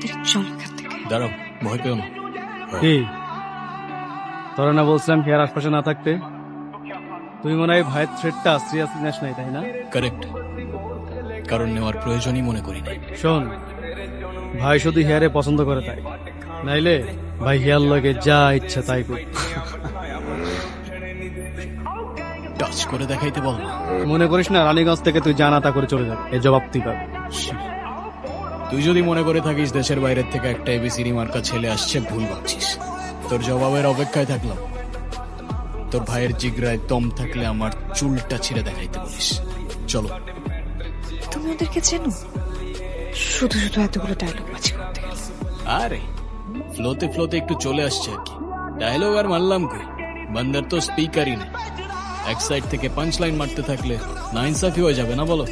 তাড়াতাড়ি চল এখান থেকে। দাঁড়াও, ভয় পেও না। কি তোরা না বলছিলাম কি আর আশপাশে না থাকতে? তুই মনে হয় ভাইয়ের থ্রেটটা সিরিয়াসলি নেস নাই, তাই না? কারেক্ট, কারণ নেওয়ার প্রয়োজনই মনে করি নাই। শোন, ভাই শুধু হেয়ারে পছন্দ করে তাই, নাইলে ভাই হেয়ার লগে যা ইচ্ছা তাই করি। টাচ করে দেখাইতে বল না। মনে করিস না রানীগঞ্জ থেকে তুই জানাতা করে চলে যাবে, এই জবাব তুই পাবি। তুই যদি মনে করে থাকিস দেশের বাইরের থেকে একটা এবিসিডি মার্কা ছেলে আসছে, ভুল ভাবছিস। তোর জবাবের অপেক্ষায় থাকলাম। তোর ভাইয়ের জিগরায় দম থাকলে আমার চুলটা ছিঁড়ে দেখাইতে বলিস। চলো। তুমি ওদেরকে চেনো? শুধু শুধু এতগুলো ডায়লগ বাজি করতে গেল। আরে ফ্লোতে ফ্লোতে একটু চলে আসছে আর কি। ডায়লগ আর মারলাম কই, বান্দার তো স্পিকারই নেই। এক সাইড থেকে পাঁচ লাইন মারতে থাকলে না ইনসাফি হয়ে যাবে না, বলো?